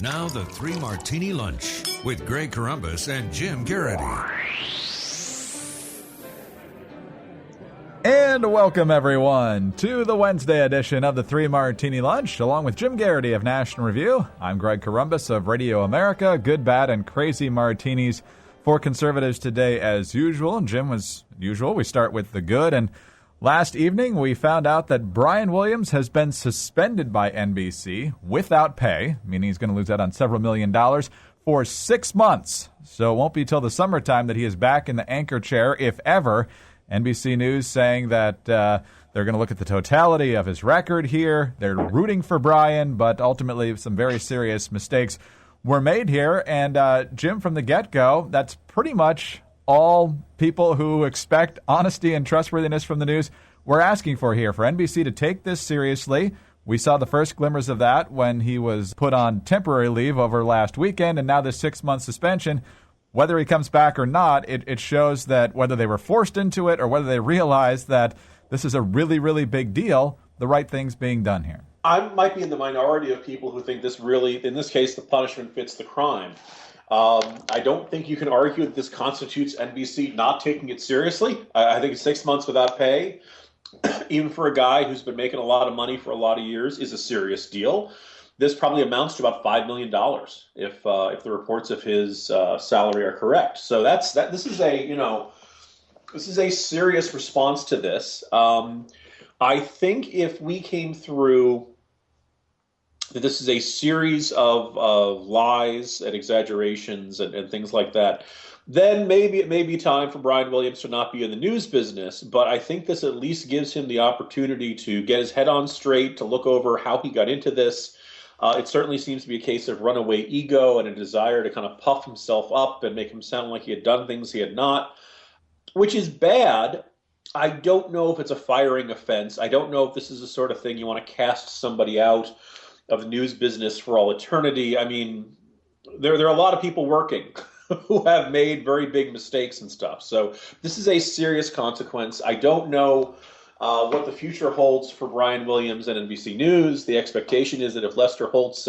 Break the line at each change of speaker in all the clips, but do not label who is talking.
Now the Three Martini Lunch with Greg Corombos and Jim Geraghty.
And welcome, everyone, to the Wednesday edition of the Three Martini Lunch, along with Jim Geraghty of National Review. I'm Greg Corombos of Radio America. Good, bad, and crazy martinis for conservatives today, as usual. And Jim, as usual, we start with the good. And last evening, we found out that Brian Williams has been suspended by NBC without pay, meaning he's going to lose out on several $1 million for 6 months. So it won't be till the summertime that he is back in the anchor chair, if ever. NBC News saying that they're going to look at the totality of his record here. They're rooting for Brian, but ultimately some very serious mistakes were made here. And Jim, from the get-go, that's pretty much all people who expect honesty and trustworthiness from the news were asking for here, for NBC to take this seriously. We saw the first glimmers of that when he was put on temporary leave over last weekend, and now this 6-month suspension. Whether he comes back or not, it shows that whether they were forced into it or whether they realized that this is a really, really big deal, the right thing's being done here.
I might be in the minority of people who think this really, in this case, the punishment fits the crime. I don't think you can argue that this constitutes NBC not taking it seriously. I think 6 months without pay, even for a guy who's been making a lot of money for a lot of years, is a serious deal. This probably amounts to about $5 million if the reports of his salary are correct. So this is a serious response to this. I think if we came through that this is a series of lies and exaggerations and things like that, then maybe it may be time for Brian Williams to not be in the news business. But I think this at least gives him the opportunity to get his head on straight, to look over how he got into this. It certainly seems to be a case of runaway ego and a desire to kind of puff himself up and make him sound like he had done things he had not, which is bad. I don't know if it's a firing offense. I don't know if this is the sort of thing you want to cast somebody out of the news business for all eternity. I mean, there are a lot of people working who have made very big mistakes and stuff. So this is a serious consequence. I don't know what the future holds for Brian Williams and NBC News. The expectation is that if Lester Holt's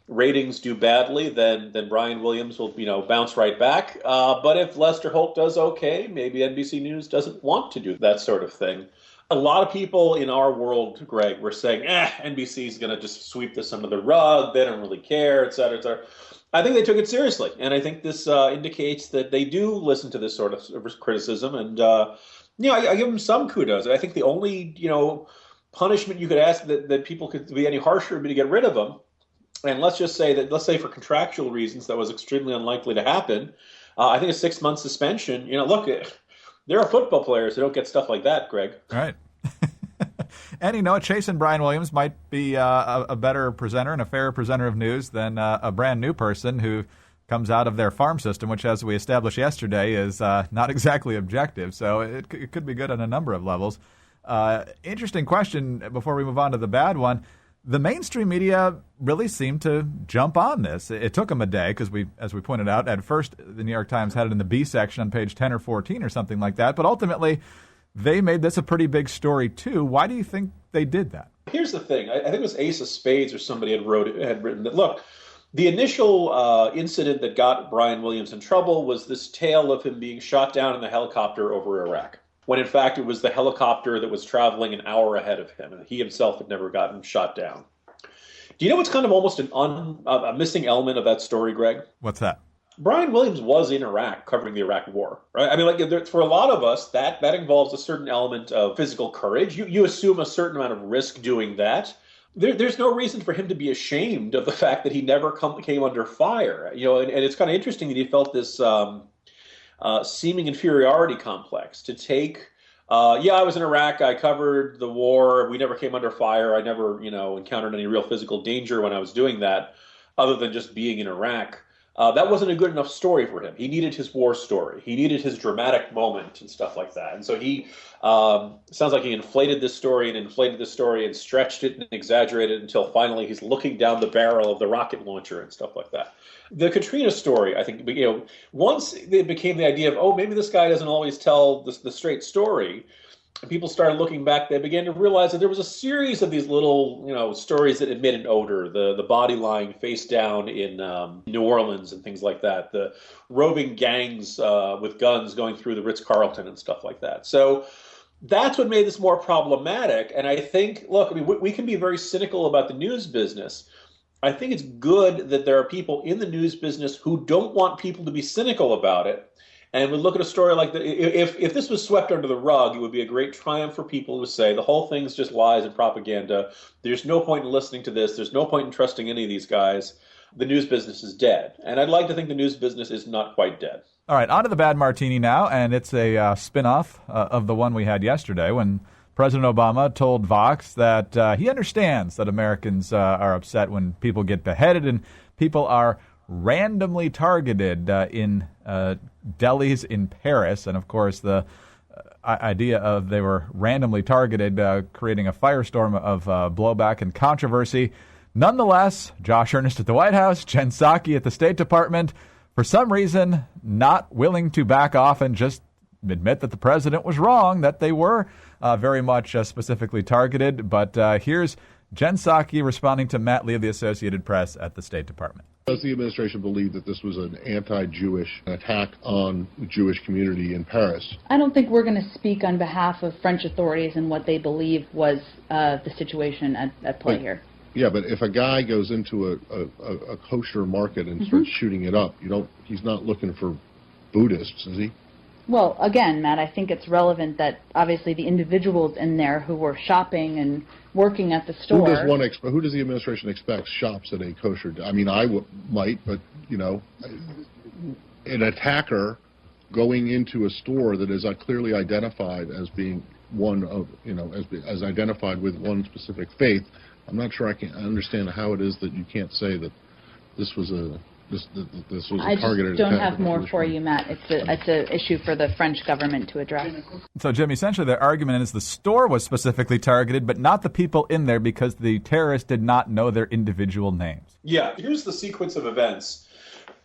ratings do badly, then Brian Williams will bounce right back. But if Lester Holt does okay, maybe NBC News doesn't want to do that sort of thing. A lot of people in our world, Greg, were saying, NBC is going to just sweep this under the rug. They don't really care, et cetera, et cetera. I think they took it seriously, and I think this indicates that they do listen to this sort of criticism, and I give them some kudos. I think the only punishment you could ask that people could be any harsher would be to get rid of them. And let's say for contractual reasons that was extremely unlikely to happen. I think a 6-month suspension. Look, there are football players who don't get stuff like that, Greg.
Right. And chasing Brian Williams might be a better presenter and a fairer presenter of news than a brand new person who comes out of their farm system, which, as we established yesterday, is not exactly objective. So it could be good on a number of levels. Interesting question before we move on to the bad one. The mainstream media really seemed to jump on this. It took them a day because, as we pointed out, at first the New York Times had it in the B section on page 10 or 14 or something like that. But ultimately, they made this a pretty big story, too. Why do you think they did that?
Here's the thing. I think it was Ace of Spades or somebody had written that, look, the initial incident that got Brian Williams in trouble was this tale of him being shot down in the helicopter over Iraq, when in fact it was the helicopter that was traveling an hour ahead of him, and he himself had never gotten shot down. Do you know what's kind of almost a missing element of that story, Greg?
What's that?
Brian Williams was in Iraq covering the Iraq War, right? I mean, for a lot of us, that involves a certain element of physical courage. You assume a certain amount of risk doing that. There's no reason for him to be ashamed of the fact that he never came under fire. And it's kind of interesting that he felt this seeming inferiority complex to take. I was in Iraq. I covered the war. We never came under fire. I never, encountered any real physical danger when I was doing that, other than just being in Iraq. That wasn't a good enough story for him. He needed his war story. He needed his dramatic moment and stuff like that. And so he sounds like he inflated this story and stretched it and exaggerated it until finally he's looking down the barrel of the rocket launcher and stuff like that. The Katrina story, I think, once it became the idea of, maybe this guy doesn't always tell the straight story, and people started looking back, they began to realize that there was a series of these little, stories that emit an odor. The body lying face down in New Orleans and things like that. The roving gangs with guns going through the Ritz-Carlton and stuff like that. So that's what made this more problematic. And I think, look, I mean, we can be very cynical about the news business. I think it's good that there are people in the news business who don't want people to be cynical about it. And we look at a story like that. If this was swept under the rug, it would be a great triumph for people who say the whole thing's just lies and propaganda. There's no point in listening to this. There's no point in trusting any of these guys. The news business is dead. And I'd like to think the news business is not quite dead.
All right, on to the bad martini now, and it's a spin-off of the one we had yesterday when President Obama told Vox that he understands that Americans are upset when people get beheaded and people are randomly targeted in delis in Paris. And, of course, the idea of they were randomly targeted, creating a firestorm of blowback and controversy. Nonetheless, Josh Earnest at the White House, Jen Psaki at the State Department, for some reason not willing to back off and just admit that the president was wrong, that they were very much specifically targeted. But here's Jen Psaki responding to Matt Lee of the Associated Press at the State Department.
Does the administration believe that this was an anti-Jewish attack on the Jewish community in Paris?
I don't think we're going to speak on behalf of French authorities and what they believe was the situation at play here.
Yeah, but if a guy goes into a kosher market and starts shooting it up, he's not looking for Buddhists, is he?
Well, again, Matt, I think it's relevant that obviously the individuals in there who were shopping and working at the store.
Who does the administration expect shops at a kosher? I mean, might, but an attacker going into a store that is clearly identified as being one of, as identified with one specific faith. I'm not sure I can understand how it is that you can't say that this was a targeted attack.
I don't have more for you, Matt. It's an issue for the French government to address.
So, Jim, essentially their argument is the store was specifically targeted, but not the people in there because the terrorists did not know their individual names.
Yeah, here's the sequence of events.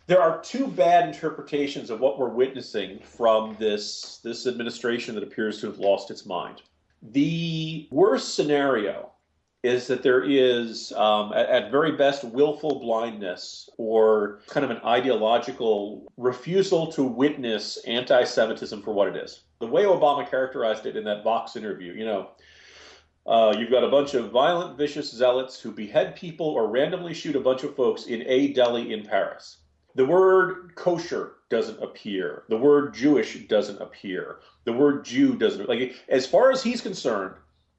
There are two bad interpretations of what we're witnessing from this administration that appears to have lost its mind. The worst scenario is that there is, at very best, willful blindness or kind of an ideological refusal to witness anti-Semitism for what it is. The way Obama characterized it in that Vox interview, you've got a bunch of violent, vicious zealots who behead people or randomly shoot a bunch of folks in a deli in Paris. The word kosher doesn't appear. The word Jewish doesn't appear. The word Jew doesn't. As far as he's concerned,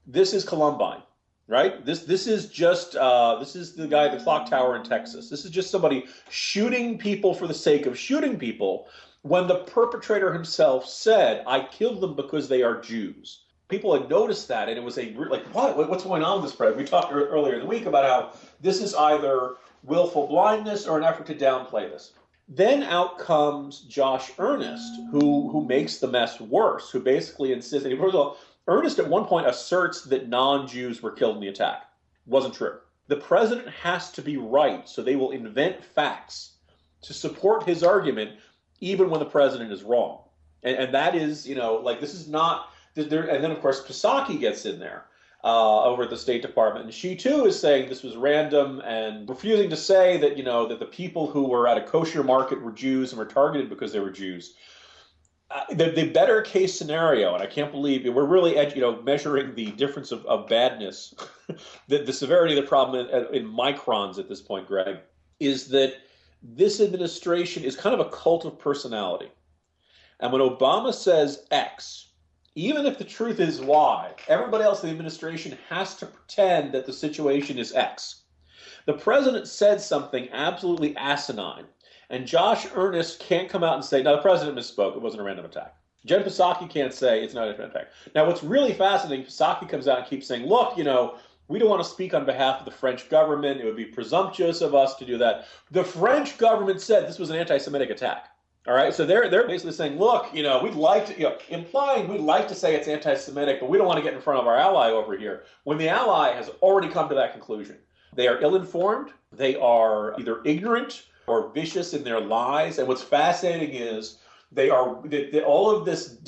this is Columbine. Right? This is just this is the guy at the clock tower in Texas. This is just somebody shooting people for the sake of shooting people when the perpetrator himself said, I killed them because they are Jews. People had noticed that, and it was what's going on with this president? We talked earlier in the week about how this is either willful blindness or an effort to downplay this. Then out comes Josh Earnest, who makes the mess worse, who basically insists, and first of all, Earnest at one point asserts that non-Jews were killed in the attack. Wasn't true. The president has to be right, so they will invent facts to support his argument even when the president is wrong. And that is, this is not, and then of course Psaki gets in there over at the State Department, and she too is saying this was random and refusing to say that, that the people who were at a kosher market were Jews and were targeted because they were Jews. The better case scenario, and I can't believe we're really measuring the difference of badness, the severity of the problem in microns at this point, Greg, is that this administration is kind of a cult of personality. And when Obama says X, even if the truth is Y, everybody else in the administration has to pretend that the situation is X. The president said something absolutely asinine, and Josh Earnest can't come out and say, no, the president misspoke. It wasn't a random attack. Jen Psaki can't say it's not a random attack. Now, what's really fascinating, Psaki comes out and keeps saying, look, we don't want to speak on behalf of the French government. It would be presumptuous of us to do that. The French government said this was an anti-Semitic attack. All right, so they're basically saying, look, we'd like to, implying we'd like to say it's anti-Semitic, but we don't want to get in front of our ally over here, when the ally has already come to that conclusion. They are ill-informed. They are either ignorant or vicious in their lies. And what's fascinating is all of this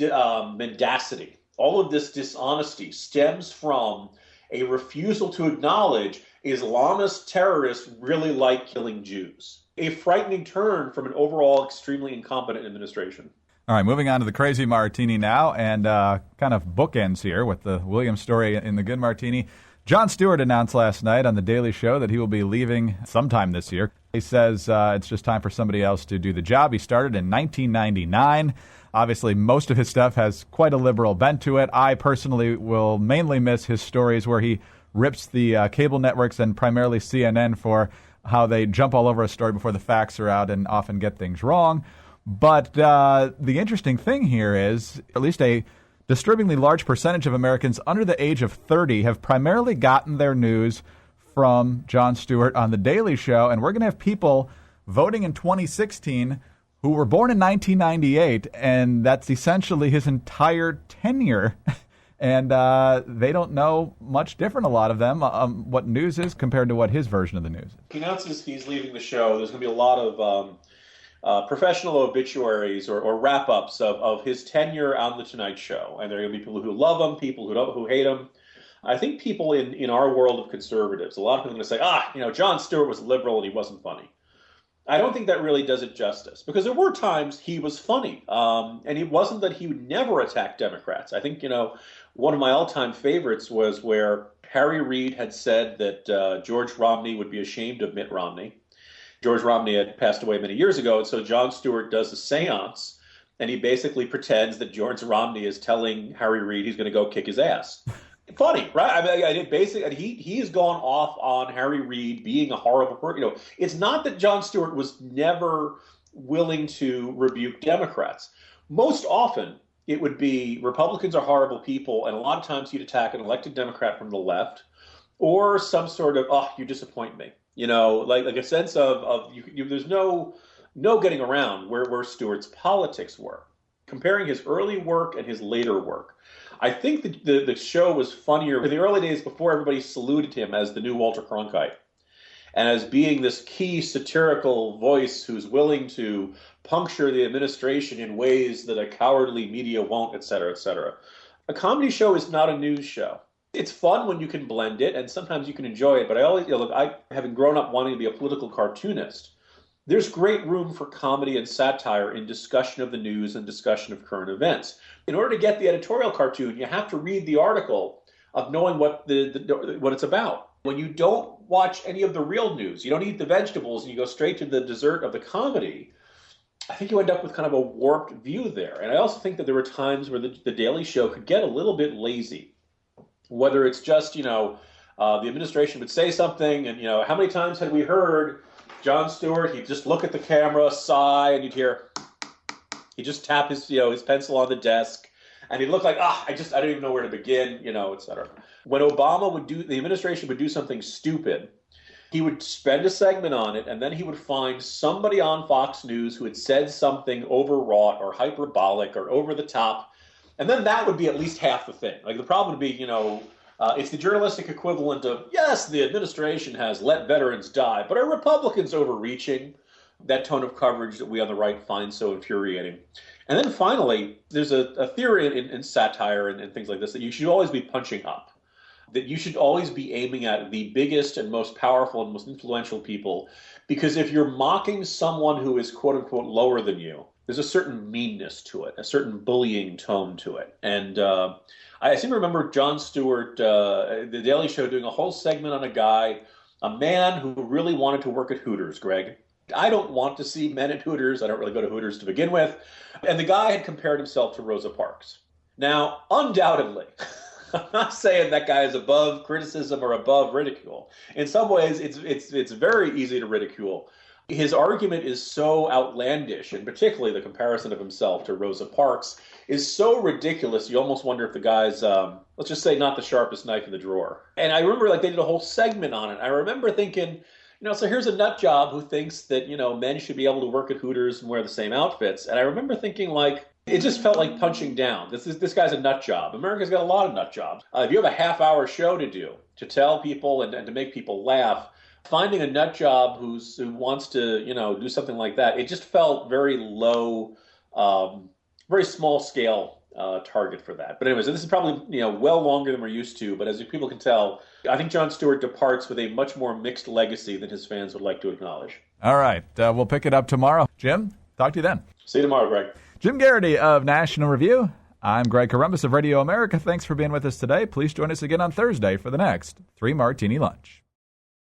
mendacity, all of this dishonesty stems from a refusal to acknowledge Islamist terrorists really like killing Jews. A frightening turn from an overall extremely incompetent administration.
All right, moving on to the crazy martini now, and kind of bookends here with the Williams story in the good martini. Jon Stewart announced last night on The Daily Show that he will be leaving sometime this year. He says it's just time for somebody else to do the job. He started in 1999. Obviously, most of his stuff has quite a liberal bent to it. I personally will mainly miss his stories where he rips the cable networks and primarily CNN for how they jump all over a story before the facts are out and often get things wrong. But the interesting thing here is at least a disturbingly large percentage of Americans under the age of 30 have primarily gotten their news from Jon Stewart on The Daily Show. And we're going to have people voting in 2016 who were born in 1998, and that's essentially his entire tenure. And they don't know much different, a lot of them, what news is compared to what his version of the news is.
He announces he's leaving the show. There's going to be a lot of professional obituaries or wrap-ups of his tenure on The Tonight Show. And there are going to be people who love him, people who hate him. I think people in our world of conservatives, a lot of people are going to say, Jon Stewart was liberal and he wasn't funny. I don't think that really does it justice, because there were times he was funny. And it wasn't that he would never attack Democrats. I think, one of my all-time favorites was where Harry Reid had said that George Romney would be ashamed of Mitt Romney. George Romney had passed away many years ago, and so Jon Stewart does a seance, and he basically pretends that George Romney is telling Harry Reid he's going to go kick his ass. Funny, right? I mean, basically, he has gone off on Harry Reid being a horrible person. It's not that Jon Stewart was never willing to rebuke Democrats. Most often, it would be Republicans are horrible people, and a lot of times he'd attack an elected Democrat from the left, or some sort of, you disappoint me. Like a sense of there's no getting around where Stewart's politics were. Comparing his early work and his later work, I think the show was funnier in the early days before everybody saluted him as the new Walter Cronkite and as being this key satirical voice who's willing to puncture the administration in ways that a cowardly media won't, et cetera, et cetera. A comedy show is not a news show. It's fun when you can blend it, and sometimes you can enjoy it. But I always, having grown up wanting to be a political cartoonist, there's great room for comedy and satire in discussion of the news and discussion of current events. In order to get the editorial cartoon, you have to read the article of knowing what what it's about. When you don't watch any of the real news, you don't eat the vegetables, and you go straight to the dessert of the comedy, I think you end up with kind of a warped view there. And I also think that there were times where the Daily Show could get a little bit lazy. Whether it's just, the administration would say something, and, how many times had we heard Jon Stewart, he'd just look at the camera, sigh, and you'd hear, he'd just tap his pencil on the desk, and he'd look like, I don't even know where to begin, et cetera. When the administration would do something stupid, he would spend a segment on it, and then he would find somebody on Fox News who had said something overwrought or hyperbolic or over the top, and then that would be at least half the thing. Like, the problem would be, it's the journalistic equivalent of, yes, the administration has let veterans die, but are Republicans overreaching? That tone of coverage that we on the right find so infuriating. And then finally, there's a theory in satire and things like this that you should always be punching up, that you should always be aiming at the biggest and most powerful and most influential people, because if you're mocking someone who is quote-unquote lower than you, there's a certain meanness to it, a certain bullying tone to it. And I seem to remember Jon Stewart, The Daily Show, doing a whole segment on a man who really wanted to work at Hooters, Greg. I don't want to see men at Hooters. I don't really go to Hooters to begin with. And the guy had compared himself to Rosa Parks. Now, undoubtedly, I'm not saying that guy is above criticism or above ridicule. In some ways, it's very easy to ridicule. His argument is so outlandish, and particularly the comparison of himself to Rosa Parks is so ridiculous, you almost wonder if the guy's, let's just say, not the sharpest knife in the drawer. And I remember, they did a whole segment on it. I remember thinking, so here's a nut job who thinks that, men should be able to work at Hooters and wear the same outfits. And I remember thinking, it just felt like punching down. This guy's a nut job. America's got a lot of nut jobs. If you have a half-hour show to do, to tell people and to make people laugh, finding a nut job who wants to, do something like that, it just felt very low, very small scale target for that. But anyways, this is probably well longer than we're used to. But as people can tell, I think Jon Stewart departs with a much more mixed legacy than his fans would like to acknowledge.
All right. We'll pick it up tomorrow. Jim, talk to you then.
See you tomorrow, Greg.
Jim Geraghty of National Review. I'm Greg Corombos of Radio America. Thanks for being with us today. Please join us again on Thursday for the next 3 Martini Lunch.